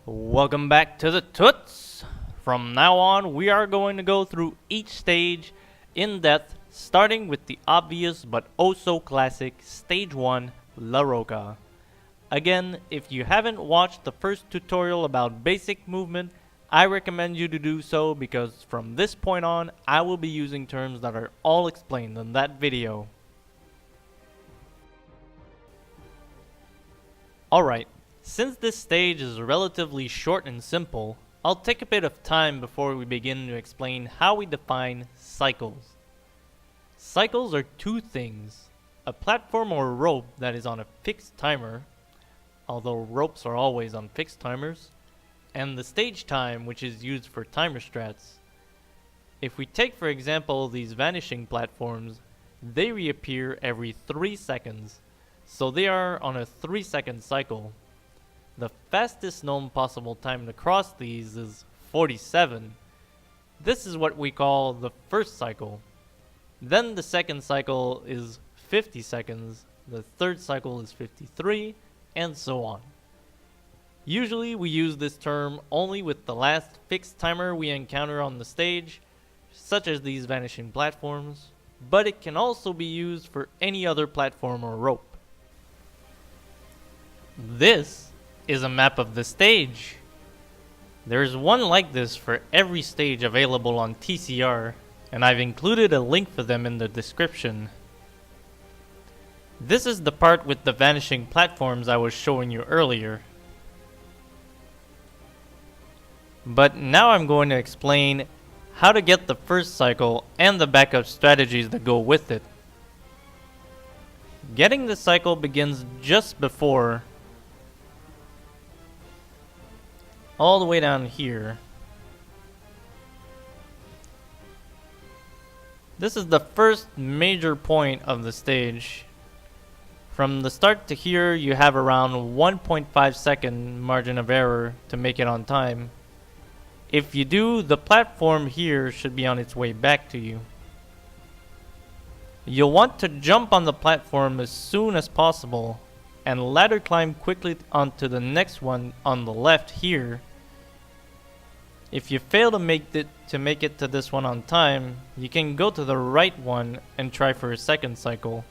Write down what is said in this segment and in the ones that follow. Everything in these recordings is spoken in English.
Welcome back to the Tuts. From now on, we are going to go through each stage in depth, starting with the obvious but oh so classic Stage 1, La Roca. Again, if you haven't watched the first tutorial about basic movement, I recommend you to do so because from this point on, I will be using terms that are all explained in that video. Alright, since this stage is relatively short and simple, I'll take a bit of time before we begin to explain how we define cycles. Cycles are two things: a platform or rope that is on a fixed timer, although ropes are always on fixed timers, and the stage time, which is used for timer strats. If we take for example these vanishing platforms, they reappear every 3 seconds, so they are on a 3-second cycle. The fastest known possible time to cross these is 47. This is what we call the first cycle. Then the second cycle is 50 seconds, the third cycle is 53, and so on. Usually we use this term only with the last fixed timer we encounter on the stage, such as these vanishing platforms, but it can also be used for any other platform or rope. This is a map of the stage. There's one like this for every stage available on TCR, and I've included a link for them in the description. This is the part with the vanishing platforms I was showing you earlier. But now I'm going to explain how to get the first cycle and the backup strategies that go with it. Getting the cycle begins just before, all the way down here. This is the first major point of the stage. From the start to here, you have around 1.5 second margin of error to make it on time. If you do, the platform here should be on its way back to you. You'll want to jump on the platform as soon as possible and ladder climb quickly onto the next one on the left here. If you fail to make it to this one on time, you can go to the right one and try for a second cycle.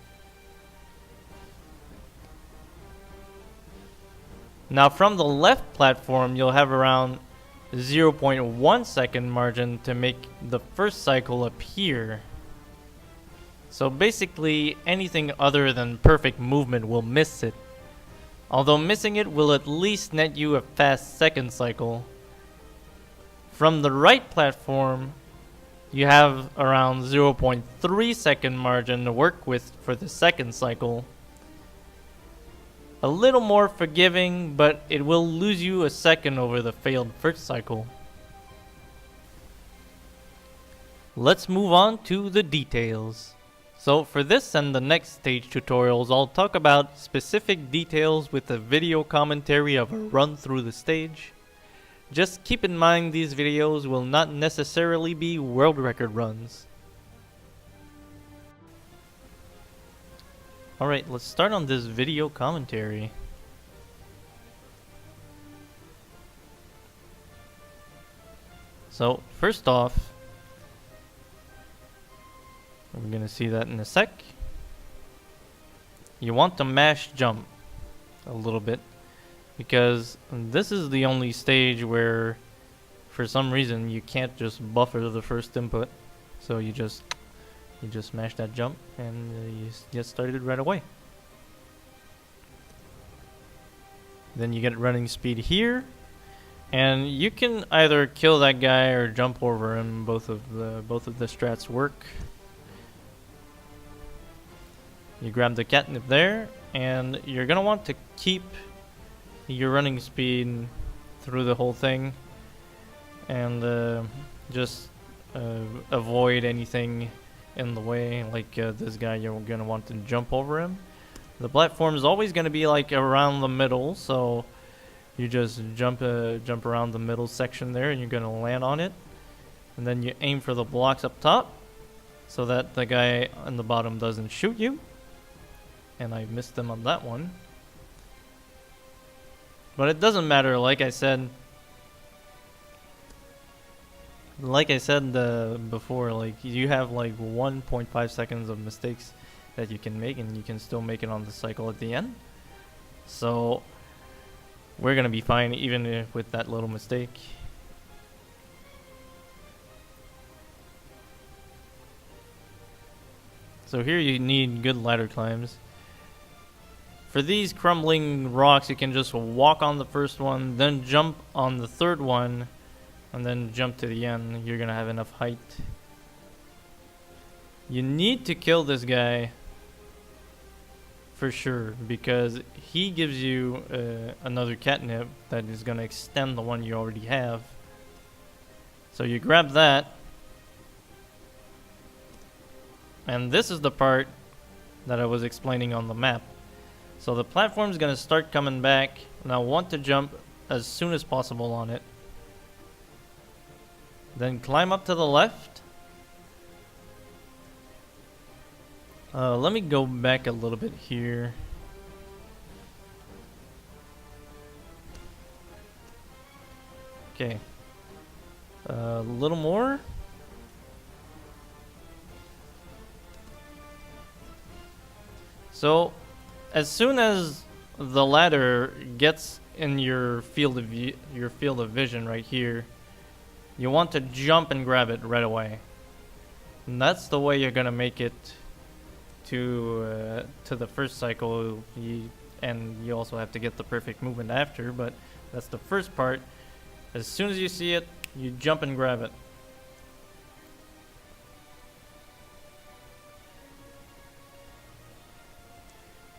Now from the left platform, you'll have around 0.1 second margin to make the first cycle appear. So basically, anything other than perfect movement will miss it. Although missing it will at least net you a fast second cycle. From the right platform, you have around 0.3 second margin to work with for the second cycle. A little more forgiving, but it will lose you a second over the failed first cycle. Let's move on to the details. So for this and the next stage tutorials, I'll talk about specific details with a video commentary of a run through the stage. Just keep in mind these videos will not necessarily be world record runs. Alright, let's start on this video commentary. So, first off, we're gonna see that in a sec. You want to mash jump a little bit, because this is the only stage where for some reason you can't just buffer the first input. So you just mash that jump and you get started right away. Then you get running speed here, and you can either kill that guy or jump over him. Both of the strats work. You grab the catnip there, and you're gonna want to keep your running speed through the whole thing, and just avoid anything in the way, like this guy. You're gonna want to jump over him. The platform is always gonna be like around the middle, so you just jump around the middle section there, and you're gonna land on it, and then you aim for the blocks up top so that the guy on the bottom doesn't shoot you. And I missed them on that one. But it doesn't matter, like I said before, like you have like 1.5 seconds of mistakes that you can make, and you can still make it on the cycle at the end. So we're gonna be fine even if with that little mistake. So here you need good ladder climbs. For these crumbling rocks, you can just walk on the first one, then jump on the third one, and then jump to the end. You're gonna have enough height. You need to kill this guy for sure, because he gives you another catnip that is gonna extend the one you already have. So you grab that. And this is the part that I was explaining on the map. So the platform is going to start coming back, and I want to jump as soon as possible on it. Then climb up to the left. Let me go back a little bit here. Okay. A little more. So, as soon as the ladder gets in your field of vision right here, you want to jump and grab it right away. And that's the way you're gonna make it to the first cycle. And you also have to get the perfect movement after, but that's the first part. As soon as you see it, you jump and grab it.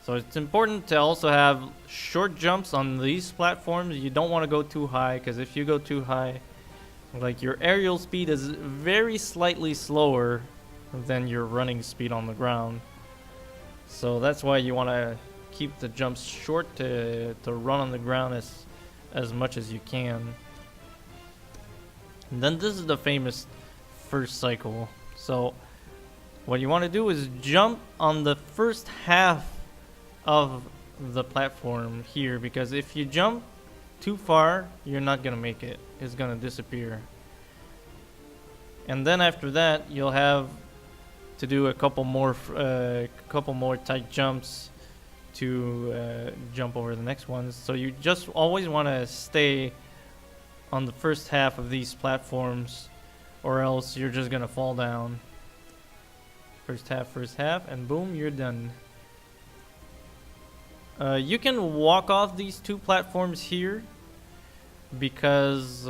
So it's important to also have short jumps on these platforms. You don't want to go too high, because if you go too high, like your aerial speed is very slightly slower than your running speed on the ground. So that's why you want to keep the jumps short to run on the ground as much as you can. And then this is the famous first cycle. So what you want to do is jump on the first half of the platform here, because if you jump too far, you're not gonna make it. It's gonna disappear. And then after that, you'll have to do a couple more tight jumps to jump over the next ones. So you just always want to stay on the first half of these platforms, or else you're just gonna fall down. First half, and boom, you're done. You can walk off these two platforms here, because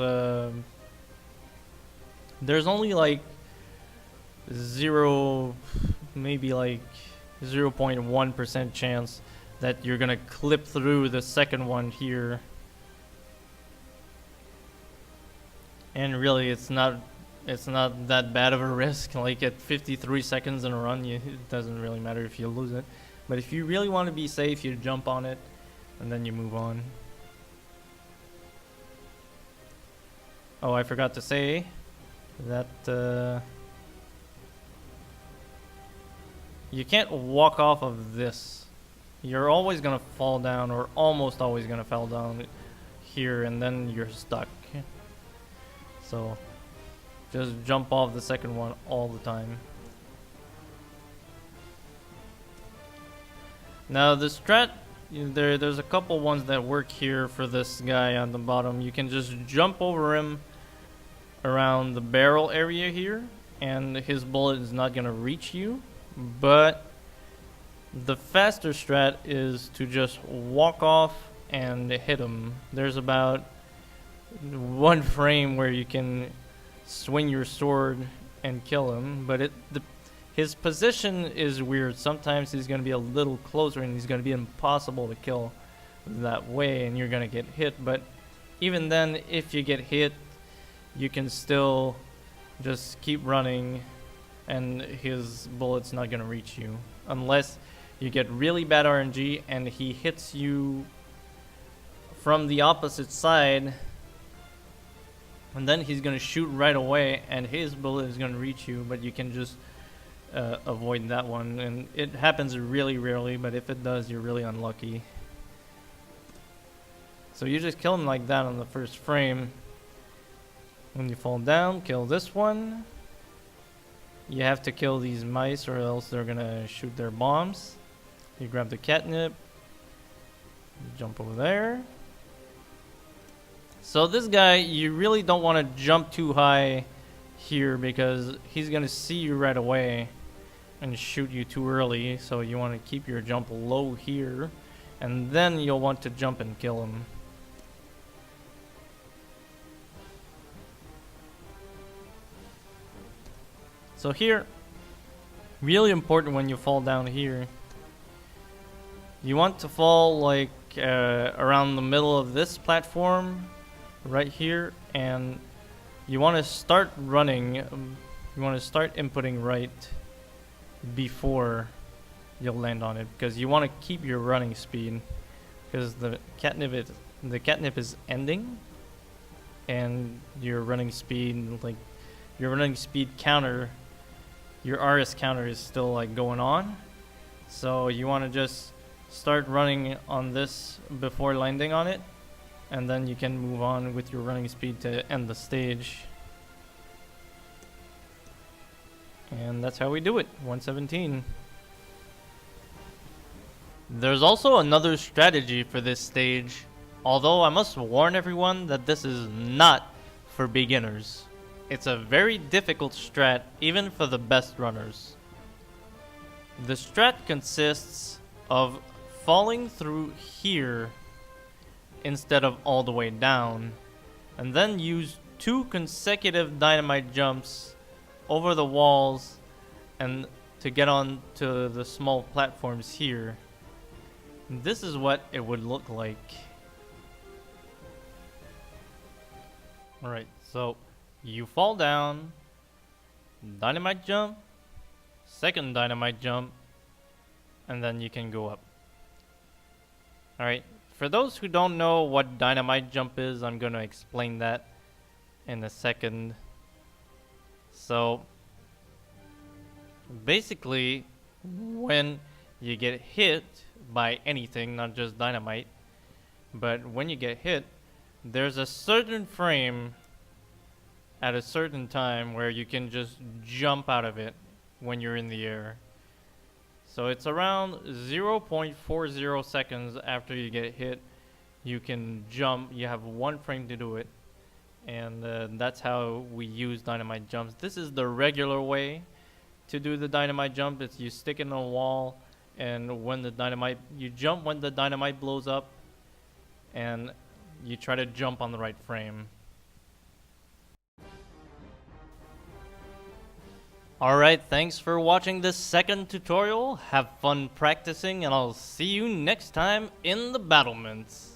there's only like maybe like 0.1% chance that you're gonna clip through the second one here. And really, it's not that bad of a risk. Like at 53 seconds in a run, it doesn't really matter if you lose it. But if you really want to be safe, you jump on it, and then you move on. Oh, I forgot to say that you can't walk off of this. You're always going to fall down, or almost always going to fall down here, and then you're stuck. So just jump off the second one all the time. Now the strat, there's a couple ones that work here for this guy on the bottom. You can just jump over him around the barrel area here, and his bullet is not going to reach you. But the faster strat is to just walk off and hit him. There's about one frame where you can swing your sword and kill him, but his position is weird. Sometimes he's going to be a little closer, and he's going to be impossible to kill that way, and you're going to get hit. But even then, if you get hit, you can still just keep running, and his bullet's not going to reach you. Unless you get really bad RNG, and he hits you from the opposite side, and then he's going to shoot right away, and his bullet is going to reach you, but you can just avoid that one. And it happens really rarely, but if it does, you're really unlucky. So you just kill him like that on the first frame. When you fall down, kill this one. You have to kill these mice or else they're gonna shoot their bombs. You grab the catnip. You jump over there. So this guy, you really don't want to jump too high here because he's gonna see you right away and shoot you too early. So you want to keep your jump low here, and then you'll want to jump and kill him. So here, really important when you fall down here, you want to fall like around the middle of this platform right here, and you want to start running, you want to start inputting right before you'll land on it, because you want to keep your running speed, because the catnip is ending, and your running speed, like your running speed counter, your RS counter is still like going on. So you want to just start running on this before landing on it, and then you can move on with your running speed to end the stage. And that's how we do it. 117. There's also another strategy for this stage, although I must warn everyone that this is not for beginners. It's a very difficult strat, even for the best runners. The strat consists of falling through here instead of all the way down, and then use 2 consecutive dynamite jumps over the walls and to get on to the small platforms here. This is what it would look like. Alright, so you fall down, dynamite jump, second dynamite jump, and then you can go up. Alright, for those who don't know what dynamite jump is, I'm going to explain that in a second. So, basically, when you get hit by anything, not just dynamite, but when you get hit, there's a certain frame at a certain time where you can just jump out of it when you're in the air. So it's around 0.40 seconds after you get hit, you can jump. You have 1 frame to do it, and that's how we use dynamite jumps. This is the regular way to do the dynamite jump. It's you stick it in a wall, and when you jump when the dynamite blows up, and you try to jump on the right frame. Alright, thanks for watching this second tutorial. Have fun practicing, and I'll see you next time in the battlements.